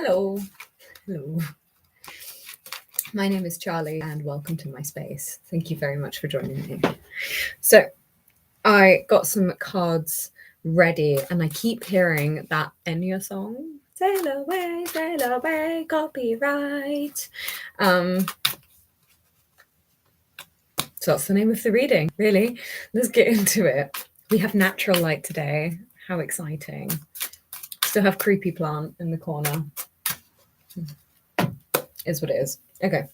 Hello. Hello. My name is Charlie and welcome to my space. Thank you very much for joining me. So I got some cards ready and I keep hearing that Enya song. Sail away, copyright. So that's the name of the reading, really. Let's get into it. We have natural light today. How exciting. Still have creepy plant in the corner. Is what it is. Okay.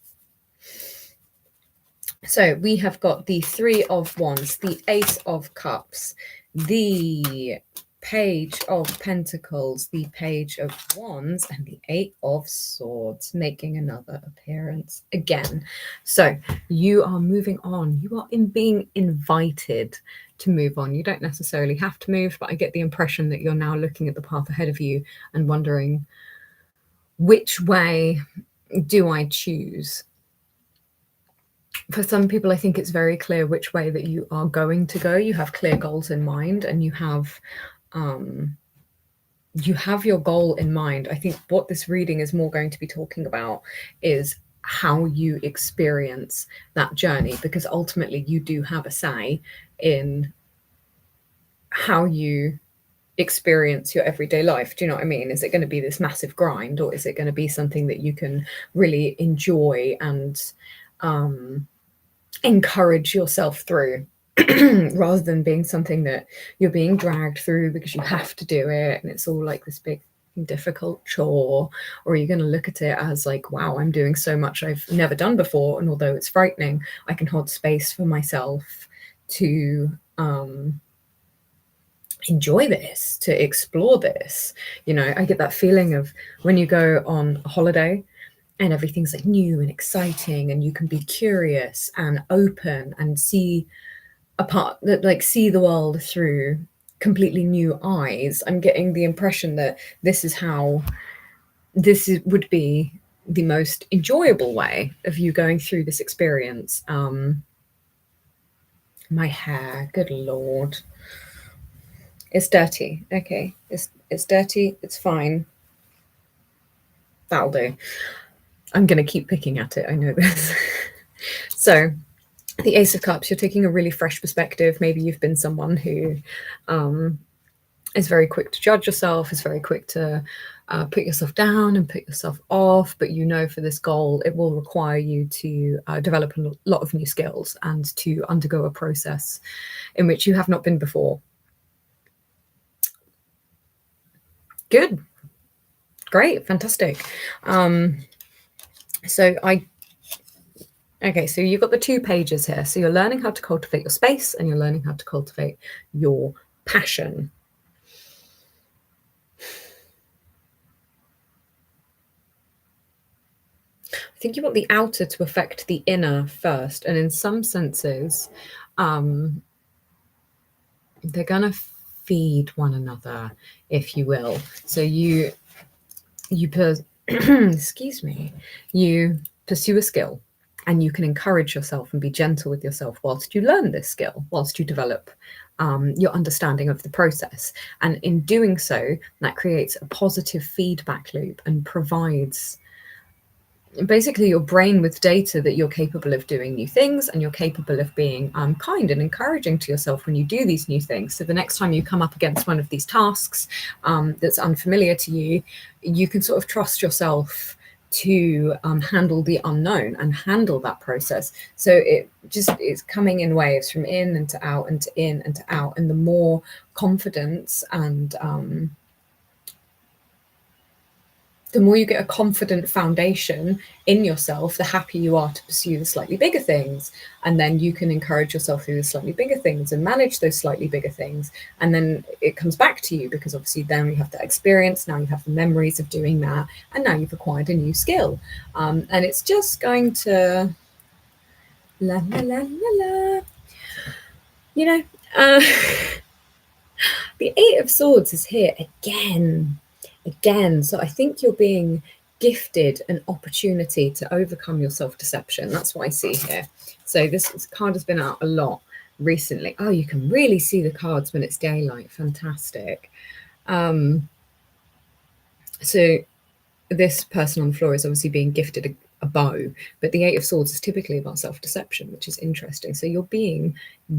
So we have got the Three of Wands, the Ace of Cups, the Page of Pentacles, the Page of Wands, and the Eight of Swords making another appearance again. So you are moving on. You are being invited to move on. You don't necessarily have to move, but I get the impression that you're now looking at the path ahead of you and wondering, which way do I choose? For some people, I think it's very clear which way that you are going to go. You have clear goals in mind and you have your goal in mind. I think what this reading is more going to be talking about is how you experience that journey, because ultimately you do have a say in how you experience your everyday life. Do you know what I mean? Is it going to be this massive grind, or is it going to be something that you can really enjoy and encourage yourself through rather than being something that you're being dragged through because you have to do it and it's all like this big difficult chore? Or are you going to look at it as like, wow, I'm doing so much I've never done before, and although it's frightening, I can hold space for myself to enjoy this, to explore this. You know, I get that feeling of when you go on a holiday and everything's like new and exciting and you can be curious and open and see the world through completely new eyes. I'm getting the impression that would be the most enjoyable way of you going through this experience. My hair, good Lord. It's dirty. Okay, it's dirty. It's fine. That'll do. I'm going to keep picking at it. I know this. So the Ace of Cups, you're taking a really fresh perspective. Maybe you've been someone who is very quick to judge yourself, is very quick to put yourself down and put yourself off. But you know, for this goal, it will require you to develop a lot of new skills and to undergo a process in which you have not been before. Good. Great. Fantastic. Okay, so you've got the 2 pages here. So you're learning how to cultivate your space and you're learning how to cultivate your passion. I think you want the outer to affect the inner first. And in some senses, they're going to feed one another, if you will. So you excuse me, you pursue a skill and you can encourage yourself and be gentle with yourself whilst you learn this skill, whilst you develop your understanding of the process. And in doing so, that creates a positive feedback loop and provides basically your brain with data that you're capable of doing new things and you're capable of being kind and encouraging to yourself when you do these new things. So the next time you come up against one of these tasks that's unfamiliar to you, you can sort of trust yourself to handle the unknown and handle that process. So it just is coming in waves from in and to out and to in and to out. And the more confidence and the more you get a confident foundation in yourself, the happier you are to pursue the slightly bigger things. And then you can encourage yourself through the slightly bigger things and manage those slightly bigger things. And then it comes back to you because obviously then you have that experience. Now you have the memories of doing that. And now you've acquired a new skill. And it's just going to la, la, la, la, la. You know, the Eight of Swords is here again. So I think you're being gifted an opportunity to overcome your self-deception. That's what I see here. So this card has been out a lot recently. Oh, you can really see the cards when it's daylight. Fantastic. So this person on the floor is obviously being gifted a bow, but the Eight of Swords is typically about self-deception, which is interesting. So you're being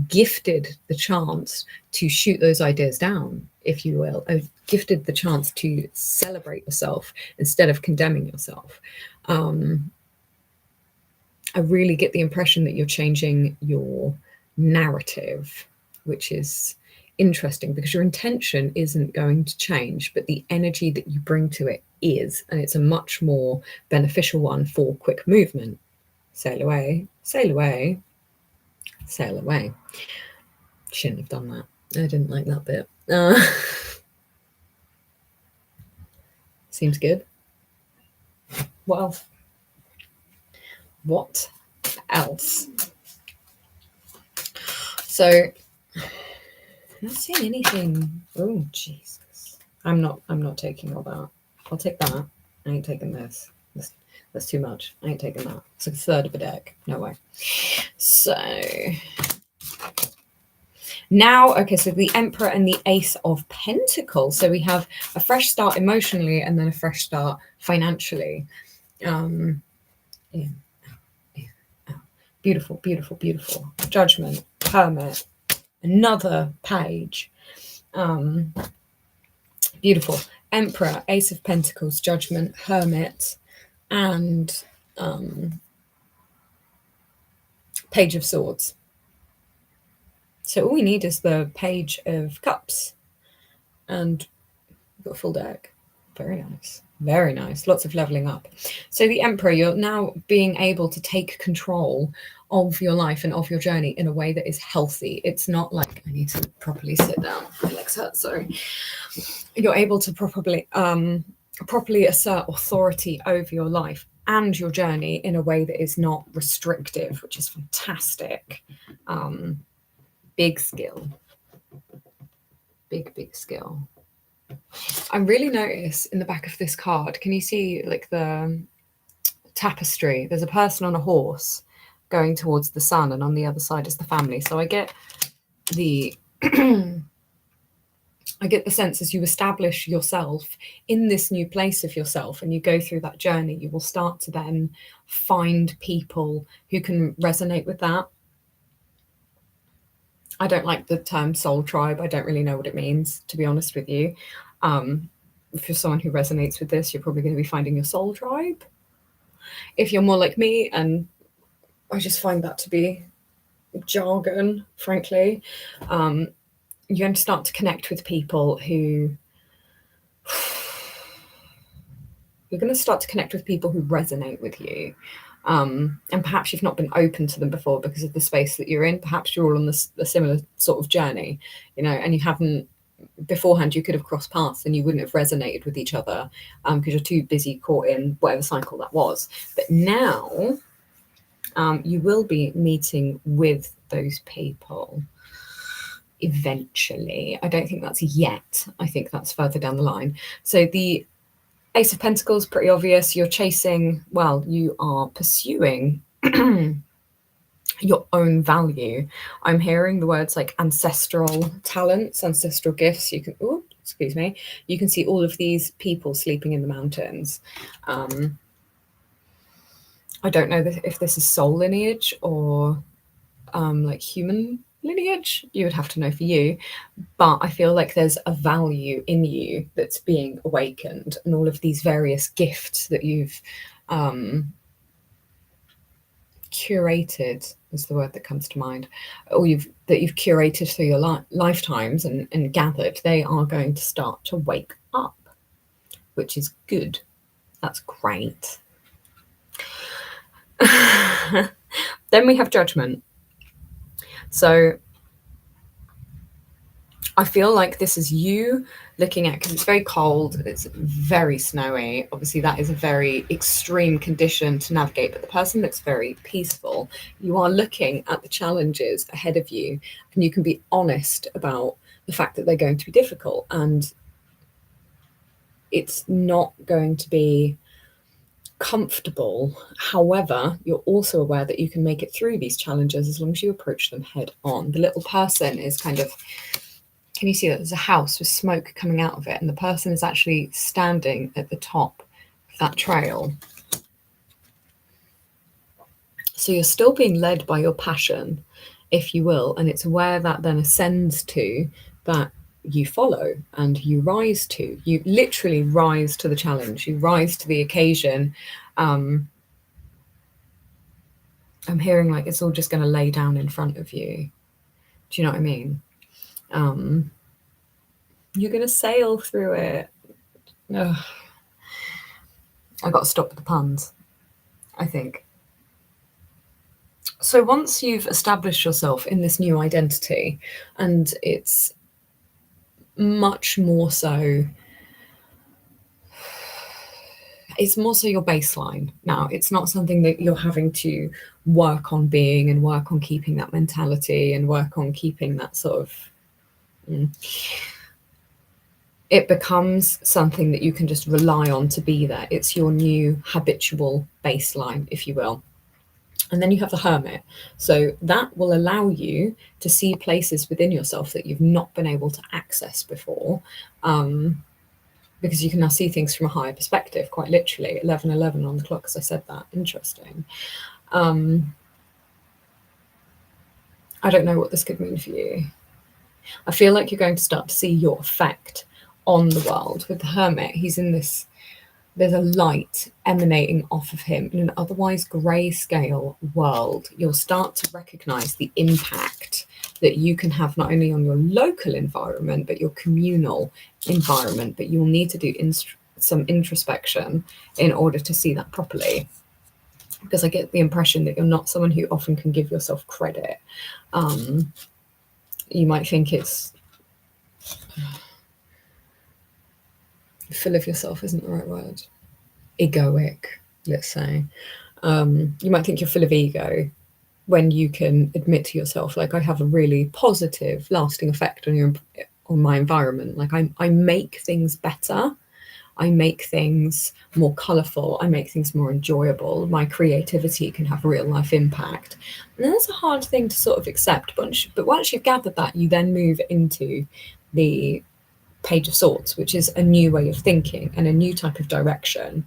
gifted the chance to shoot those ideas down, if you will, gifted the chance to celebrate yourself instead of condemning yourself. I really get the impression that you're changing your narrative, which is interesting because your intention isn't going to change, but the energy that you bring to it is, and it's a much more beneficial one for quick movement. Sail away, sail away, sail away. Shouldn't have done that. I didn't like that bit. Seems good. What else? What else? So, I'm not seeing anything. Oh, Jesus. I'm not taking all that. I'll take that. I ain't taking this. That's too much. I ain't taking that. It's like a third of a deck. No way. So now, okay, so the Emperor and the Ace of Pentacles. So we have a fresh start emotionally and then a fresh start financially. Beautiful, beautiful, beautiful. Judgment, Hermit, another page. Beautiful. Emperor, Ace of Pentacles, Judgment, Hermit, and Page of Swords. So all we need is the Page of Cups. And we've got a full deck. Very nice. Very nice. Lots of leveling up. So the Emperor, you're now being able to take control of your life and of your journey in a way that is healthy. It's not like, I need to properly sit down. My legs hurt, sorry. You're able to properly assert authority over your life and your journey in a way that is not restrictive, which is fantastic. Big skill. Big skill. I really notice in the back of this card, can you see like the tapestry? There's a person on a horse going towards the sun, and on the other side is the family. So I get the I get the sense as you establish yourself in this new place of yourself and you go through that journey, you will start to then find people who can resonate with that. I don't like the term soul tribe. I don't really know what it means, to be honest with you. If you're someone who resonates with this, you're probably going to be finding your soul tribe. If you're more like me, and I just find that to be jargon, frankly, you're going to start to connect with people who you're going to start to connect with people who resonate with you. And perhaps you've not been open to them before because of the space that you're in. Perhaps you're all on a similar sort of journey, you know, and you haven't beforehand. You could have crossed paths and you wouldn't have resonated with each other because you're too busy caught in whatever cycle that was. But now you will be meeting with those people eventually. I don't think that's yet. I think that's further down the line. So the Ace of Pentacles, pretty obvious. You're chasing, well, you are pursuing your own value. I'm hearing the words like ancestral talents, ancestral gifts. You can, oh, excuse me. You can see all of these people sleeping in the mountains. I don't know if this is soul lineage or like human lineage. You would have to know for you, but I feel like there's a value in you that's being awakened, and all of these various gifts that you've curated is the word that comes to mind, or you've curated through your lifetimes and gathered, they are going to start to wake up, which is good. That's great. Then we have Judgment. So I feel like this is you looking at, because it's very cold, it's very snowy. Obviously, that is a very extreme condition to navigate, but the person looks very peaceful. You are looking at the challenges ahead of you, and you can be honest about the fact that they're going to be difficult, and it's not going to be comfortable. However, you're also aware that you can make it through these challenges as long as you approach them head on. The little person is kind of, can you see that there's a house with smoke coming out of it, and the person is actually standing at the top that trail. So you're still being led by your passion, if you will, and it's where that then ascends to that you follow and you rise to. You literally rise to the challenge, you rise to the occasion. I'm hearing like it's all just going to lay down in front of you. Do you know what I mean? You're going to sail through it. Ugh. I got to stop with the puns, I think. So once you've established yourself in this new identity, and it's much more so, it's more so your baseline now. It's not something that you're having to work on being and work on keeping that mentality and work on keeping that sort of. It becomes something that you can just rely on to be there. It's your new habitual baseline, if you will. And then you have the hermit. So that will allow you to see places within yourself that you've not been able to access before, because you can now see things from a higher perspective, quite literally. 11:11 on the clock, as I said that. Interesting. I don't know what this could mean for you. I feel like you're going to start to see your effect on the world. With the hermit, he's in this, there's a light emanating off of him in an otherwise grayscale world. You'll start to recognize the impact that you can have not only on your local environment, but your communal environment. But you'll need to do some introspection in order to see that properly. Because I get the impression that you're not someone who often can give yourself credit. You might think it's full of yourself isn't the right word. Egoic, let's say. You might think you're full of ego when you can admit to yourself, like, I have a really positive, lasting effect on my environment. Like I make things better. I make things more colourful. I make things more enjoyable. My creativity can have real life impact. And that's a hard thing to sort of accept. But once you've gathered that, you then move into the Page of Swords, which is a new way of thinking and a new type of direction.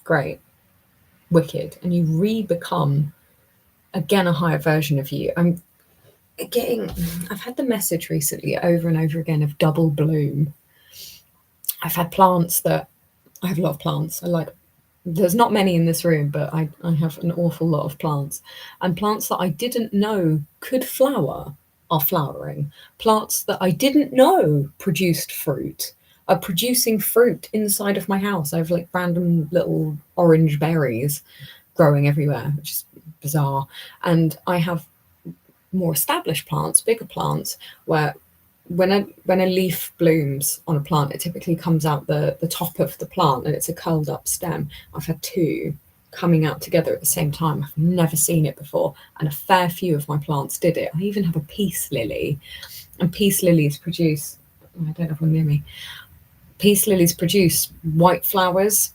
Great. Wicked. And you re-become, again, a higher version of you. I've had the message recently over and over again of double bloom. I've had plants that, I have a lot of plants. There's not many in this room, but I have an awful lot of plants. And plants that I didn't know could flower are flowering. Plants that I didn't know produced fruit are producing fruit inside of my house. I have like random little orange berries growing everywhere, which is bizarre. And I have more established plants, bigger plants, where when a leaf blooms on a plant, it typically comes out the top of the plant and it's a curled up stem. I've had two coming out together at the same time. I've never seen it before, and a fair few of my plants did it. I even have a peace lily, and peace lilies produce, I don't have one near me, peace lilies produce white flowers.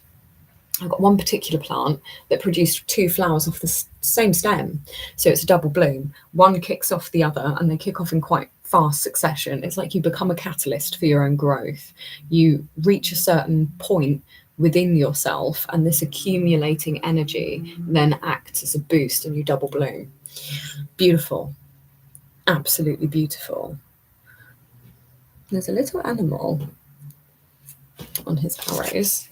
I've got one particular plant that produced two flowers off the same stem. So it's a double bloom. One kicks off the other, and they kick off in quite fast succession. It's like you become a catalyst for your own growth. You reach a certain point within yourself, and this accumulating energy then acts as a boost, and you double bloom. Beautiful. Absolutely beautiful. There's a little animal on his arrows.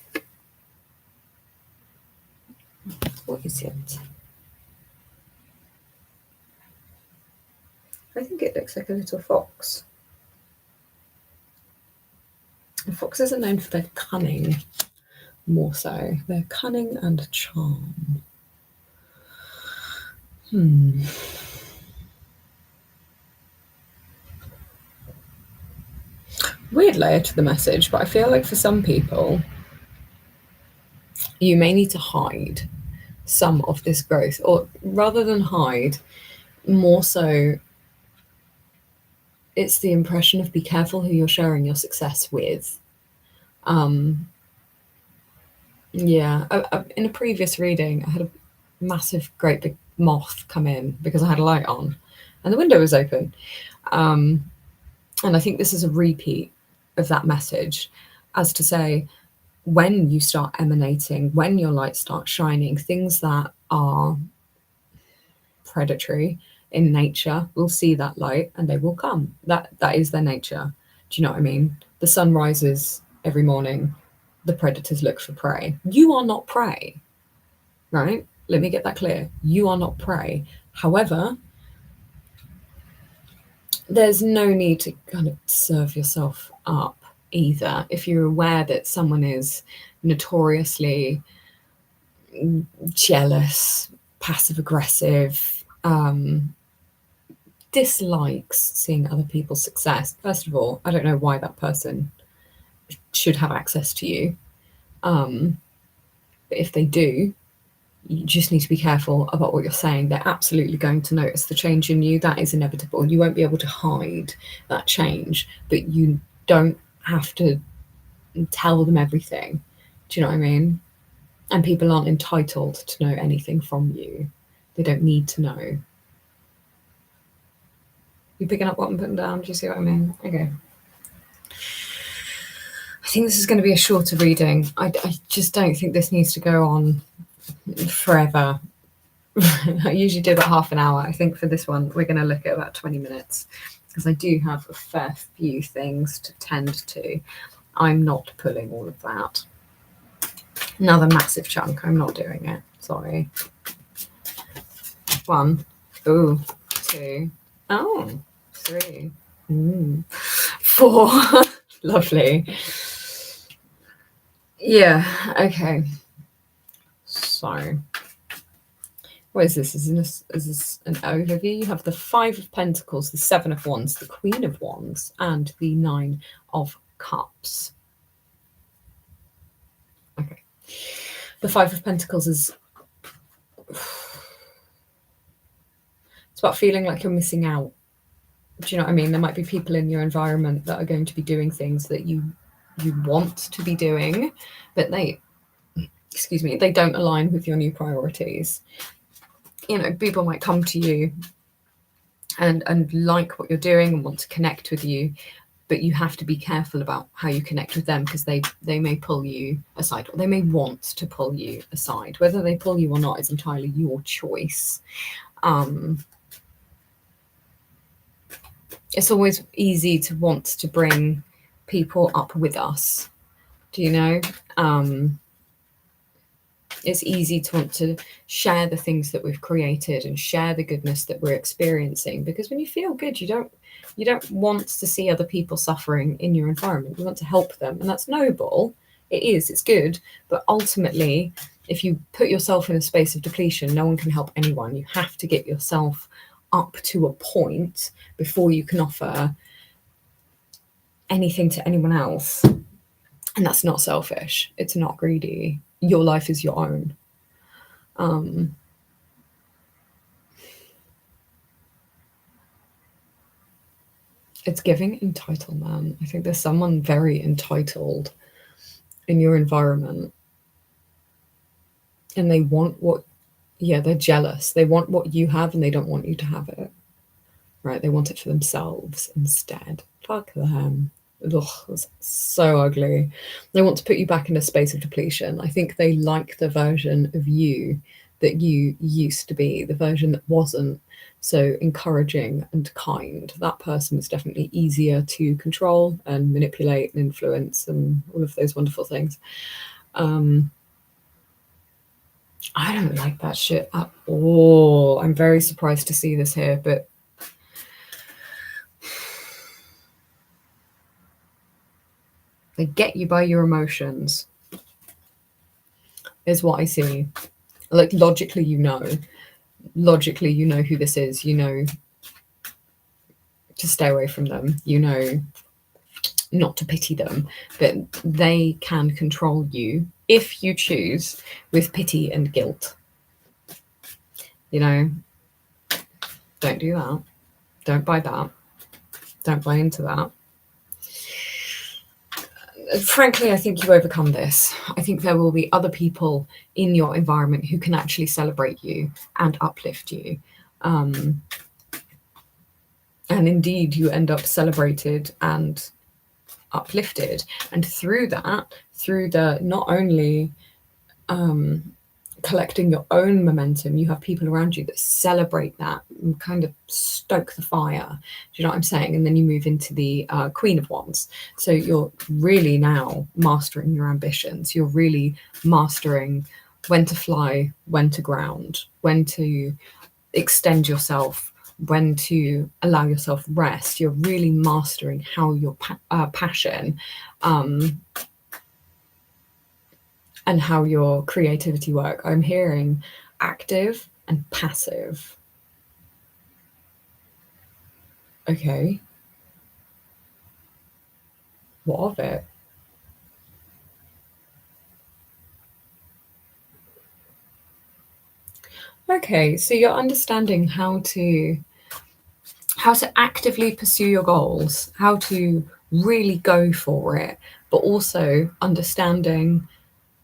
What is it? I think it looks like a little fox. And foxes are known for their cunning, more so. Their cunning and charm. Weird layer to the message, but I feel like for some people, you may need to hide some of this growth, or rather than hide, more so it's the impression of be careful who you're sharing your success with. Yeah, in a previous reading, I had a massive, great big moth come in because I had a light on and the window was open. And I think this is a repeat of that message, as to say, when you start emanating, when your light starts shining, things that are predatory in nature will see that light and they will come. That is their nature. Do you know what I mean? The sun rises every morning, the predators look for prey. You are not prey, right? Let me get that clear. You are not prey. However, there's no need to kind of serve yourself up either. If you're aware that someone is notoriously jealous, passive aggressive, dislikes seeing other people's success, first of all, I don't know why that person should have access to you. But if they do, you just need to be careful about what you're saying. They're absolutely going to notice the change in you. That is inevitable. You won't be able to hide that change, but you don't have to tell them everything. Do you know what I mean? And people aren't entitled to know anything from you. They don't need to know. You picking up what I'm putting down? Do you see what I mean? Okay. I think this is going to be a shorter reading. I just don't think this needs to go on forever. I usually do about half an hour. I think for this one, we're going to look at about 20 minutes because I do have a fair few things to tend to. I'm not pulling all of that. Another massive chunk. I'm not doing it. Sorry. 1, 2, 3, 4. Lovely. Yeah, okay. So, what is this? Is this an overview? You have the 5 of Pentacles, the 7 of Wands, the Queen of Wands, and the 9 of Cups. Okay. The 5 of Pentacles is... it's about feeling like you're missing out. Do you know what I mean? There might be people in your environment that are going to be doing things that you want to be doing, but they don't align with your new priorities. You know, people might come to you and like what you're doing and want to connect with you, but you have to be careful about how you connect with them, because they may pull you aside, or they may want to pull you aside. Whether they pull you or not is entirely your choice. It's always easy to want to bring people up with us. Do you know? It's easy to want to share the things that we've created and share the goodness that we're experiencing, because when you feel good, you don't want to see other people suffering in your environment. You want to help them, and that's noble. It's good, but ultimately, if you put yourself in a space of depletion, no one can help anyone. You have to get yourself up to a point before you can offer anything to anyone else. And that's not selfish. It's not greedy. Your life is your own. It's giving entitlement. I think there's someone very entitled in your environment, and they want they're jealous. They want what you have and they don't want you to have it. Right? They want it for themselves instead. Fuck them. Ugh, it's so ugly. They want to put you back in a space of depletion. I think they like the version of you that you used to be, the version that wasn't so encouraging and kind. That person is definitely easier to control and manipulate and influence and all of those wonderful things. I don't like that shit at all. I'm very surprised to see this here, but they get you by your emotions, is what I see. Like, logically, you know who this is. You know to stay away from them. You know not to pity them, but they can control you if you choose with pity and guilt. You know, don't do that. Don't buy that. Don't buy into that. Frankly, I think you overcome this. I think there will be other people in your environment who can actually celebrate you and uplift you. And indeed, you end up celebrated and uplifted. And through that, through the not only collecting your own momentum, you have people around you that celebrate that and kind of stoke the fire. Do you know what I'm saying? And then you move into the Queen of Wands. So you're really now mastering your ambitions. You're really mastering when to fly, when to ground, when to extend yourself, when to allow yourself rest. You're really mastering how your passion and how your creativity work. I'm hearing active and passive. Okay. What of it? Okay, so you're understanding how to actively pursue your goals, how to really go for it, but also understanding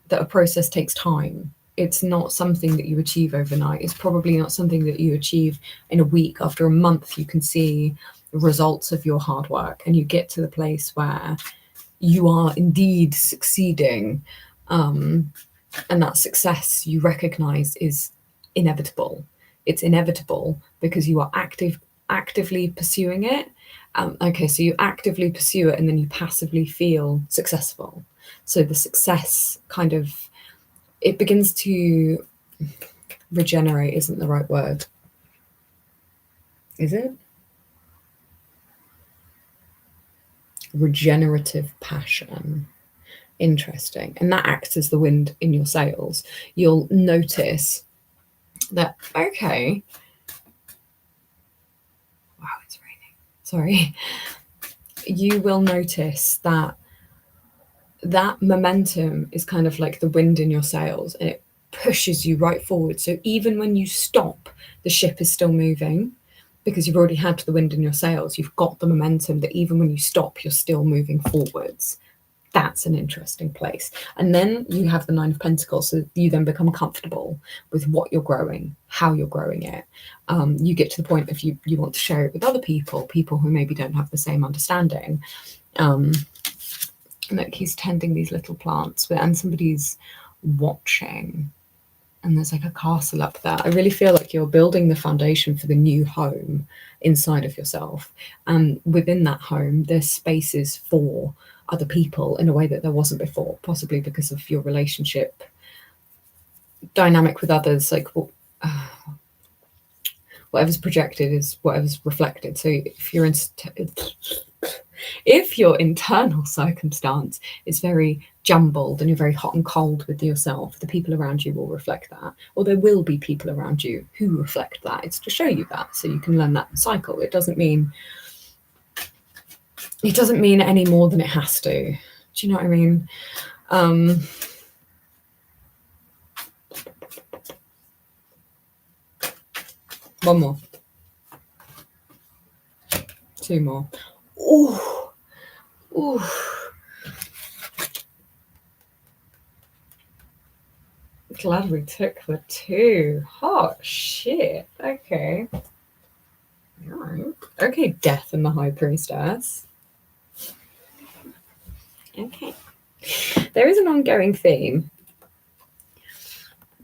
that a process takes time. It's not something that you achieve overnight. It's probably not something that you achieve in a week. After a month, you can see results of your hard work and you get to the place where you are indeed succeeding. And that success you recognize is inevitable. It's inevitable because you are actively pursuing it. Okay, so you actively pursue it and then you passively feel successful. So the success kind of, it begins to regenerate, isn't the right word. Is it? Regenerative passion. Interesting. And that acts as the wind in your sails. You'll notice that, okay, wow, it's raining. Sorry. You will notice that that momentum is kind of like the wind in your sails and it pushes you right forward. So even when you stop, the ship is still moving because you've already had the wind in your sails. You've got the momentum that even when you stop, you're still moving forwards. That's an interesting place. And then you have the Nine of Pentacles. So you then become comfortable with what you're growing, how you're growing it. You get to the point if you want to share it with other people, people who maybe don't have the same understanding. Look, he's tending these little plants and somebody's watching. And there's like a castle up there. I really feel like you're building the foundation for the new home inside of yourself. And within that home, there's spaces for other people in a way that there wasn't before, possibly because of your relationship dynamic with others. Like whatever's projected is whatever's reflected. So if your internal circumstance is very jumbled and you're very hot and cold with yourself, the people around you will reflect that, or there will be people around you who reflect that. It's to show you that so you can learn that cycle. It doesn't mean any more than it has to. Do you know what I mean? One more. Two more. Ooh. Ooh. Glad we took the two. Hot shit. Okay. All right. Okay, Death and the High Priestess. Okay. There is an ongoing theme.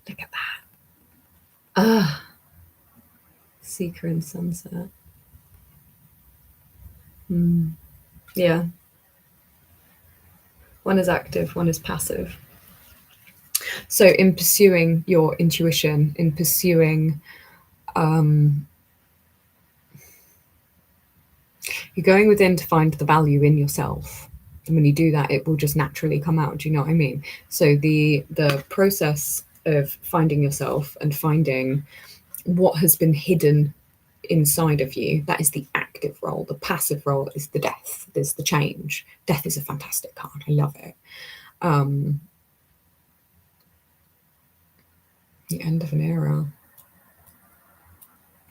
Look at that. Seeker and Sunset. Yeah. One is active, one is passive. So in pursuing your intuition, in pursuing, you're going within to find the value in yourself. And when you do that, it will just naturally come out. Do you know what I mean? So the process of finding yourself and finding what has been hidden inside of you, that is the active role. The passive role is the death. There's the change. Death is a fantastic card. I love it. The end of an era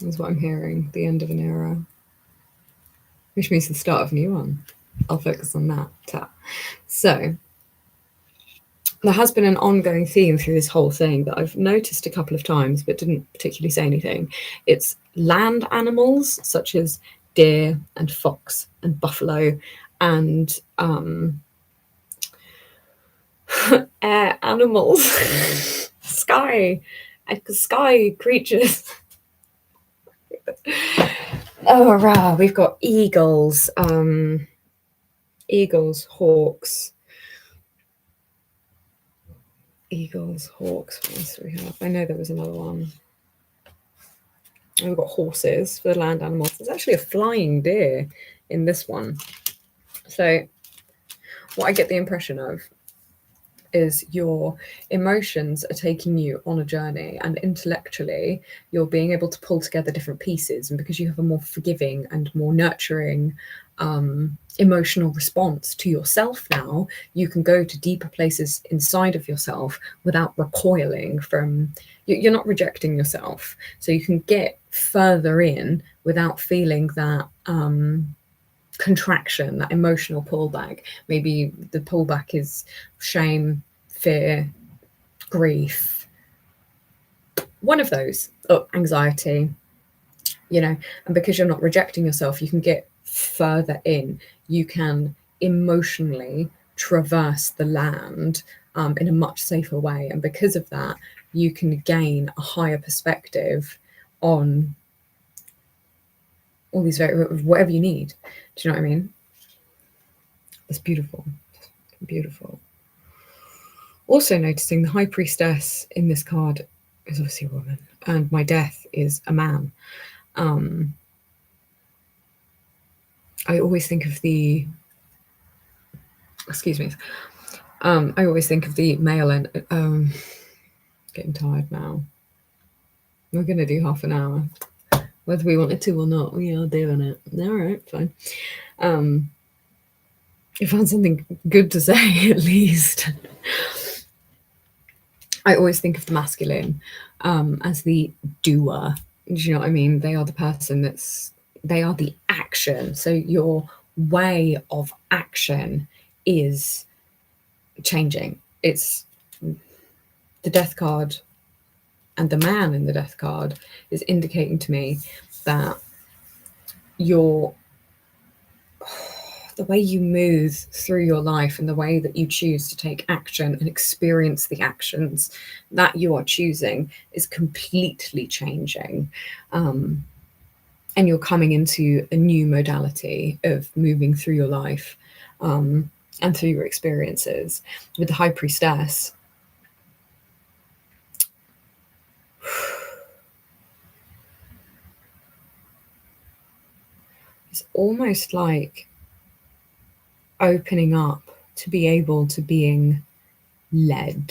is what I'm hearing. The end of an era, which means the start of a new one. I'll focus on that. So there has been an ongoing theme through this whole thing that I've noticed a couple of times but didn't particularly say anything. It's land animals such as deer and fox and buffalo and air animals, sky creatures. Oh, rah, we've got eagles, hawks. What else do we have? I know there was another one. And we've got horses for the land animals. There's actually a flying deer in this one. So what I get the impression of is your emotions are taking you on a journey, and intellectually you're being able to pull together different pieces, and because you have a more forgiving and more nurturing emotional response to yourself now, you can go to deeper places inside of yourself without recoiling from, you're not rejecting yourself, so you can get further in without feeling that contraction, that emotional pullback. Maybe the pullback is shame, fear, grief, one of those, anxiety, and because you're not rejecting yourself, you can get further in. You can emotionally traverse the land in a much safer way, and because of that you can gain a higher perspective on all these whatever you need. Do you know what I mean? It's beautiful. Also noticing the high priestess in this card is obviously a woman, and my death is a man. I always think of the, I always think of the male, and getting tired now. We're going to do half an hour, whether we wanted to or not. We are doing it. All right, fine. You found something good to say, at least. I always think of the masculine as the doer. Do you know what I mean? They are the person they are the action. So your way of action is changing. It's the death card, and the man in the death card is indicating to me that the way you move through your life and the way that you choose to take action and experience the actions that you are choosing is completely changing. And you're coming into a new modality of moving through your life and through your experiences. With the high priestess, it's almost like opening up to be able to being led.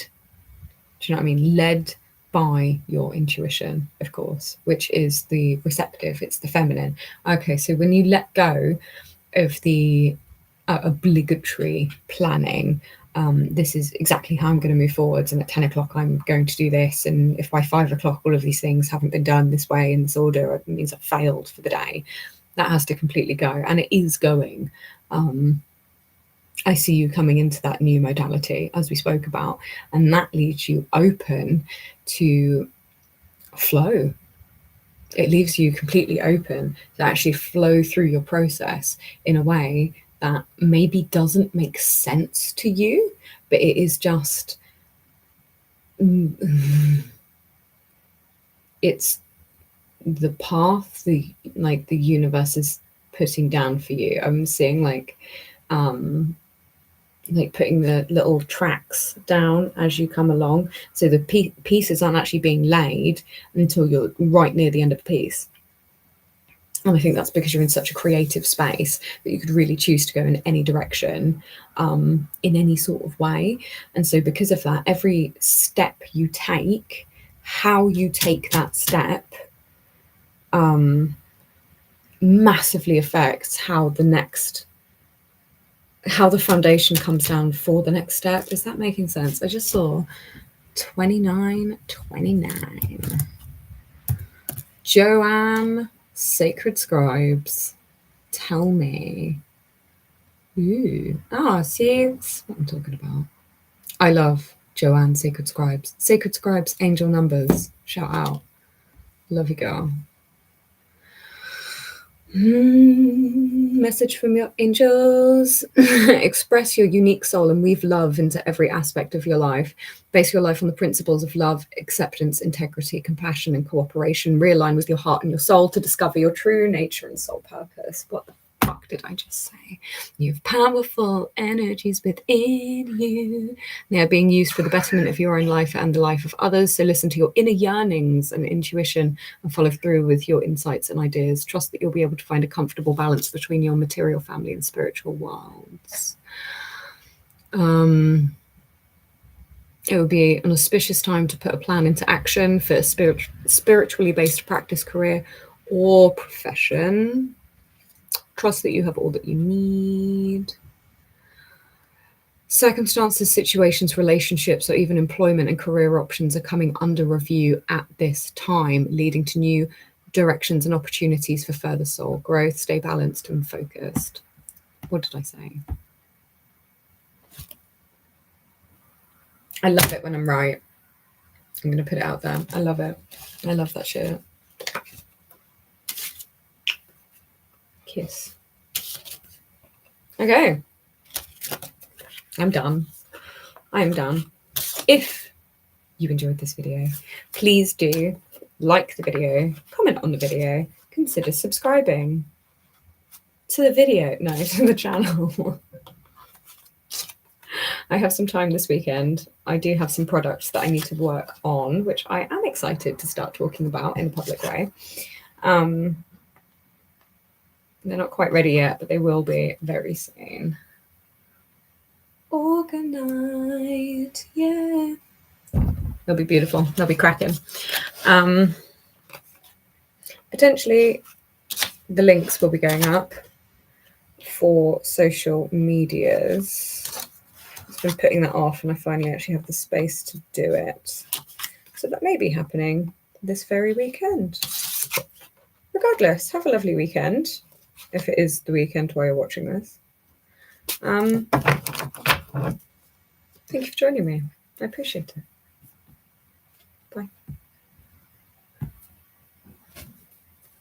Do you know what I mean? Led by your intuition, of course, which is the receptive, it's the feminine. Okay, so when you let go of the obligatory planning, this is exactly how I'm going to move forwards, and at 10 o'clock I'm going to do this, and if by 5 o'clock all of these things haven't been done this way in this order, it means I've failed for the day. That has to completely go, and it is going. I see you coming into that new modality, as we spoke about, and that leaves you open to flow. It leaves you completely open to actually flow through your process in a way that maybe doesn't make sense to you, but it is just, it's the path the universe is putting down for you. I'm seeing like putting the little tracks down as you come along, so the pieces aren't actually being laid until you're right near the end of the piece. And I think that's because you're in such a creative space that you could really choose to go in any direction, in any sort of way. And so because of that, every step you take, how you take that step, massively affects how the foundation comes down for the next step. Is that making sense? I just saw 2929. Joanne, Sacred Scribes, tell me. Ooh. See, that's what I'm talking about. I love Joanne, Sacred Scribes. Sacred Scribes, angel numbers. Shout out. Love you, girl. Message from your angels. Express your unique soul and weave love into every aspect of your life. Base your life on the principles of love, acceptance, integrity, compassion, and cooperation. Realign with your heart and your soul to discover your true nature and soul purpose. What the fuck did I just say? You have powerful energies within you. They are being used for the betterment of your own life and the life of others. So listen to your inner yearnings and intuition and follow through with your insights and ideas. Trust that you'll be able to find a comfortable balance between your material, family, and spiritual worlds. It would be an auspicious time to put a plan into action for a spiritually based practice, career, or profession. Trust that you have all that you need. Circumstances, situations, relationships, or even employment and career options are coming under review at this time, leading to new directions and opportunities for further soul growth. Stay balanced and focused. What did I say? I love it when I'm right. I'm going to put it out there. I love it. I love that shit. Kiss. Okay. I'm done. I'm done. If you enjoyed this video, please do like the video, comment on the video, consider subscribing to the video, no, to the channel. I have some time this weekend. I do have some products that I need to work on, which I am excited to start talking about in a public way. They're not quite ready yet, but they will be very soon. Organized, yeah. They'll be beautiful. They'll be cracking. Potentially, the links will be going up for social medias. I've been putting that off, and I finally actually have the space to do it. So that may be happening this very weekend. Regardless, have a lovely weekend, if it is the weekend while you're watching this. Thank you for joining me. I appreciate it.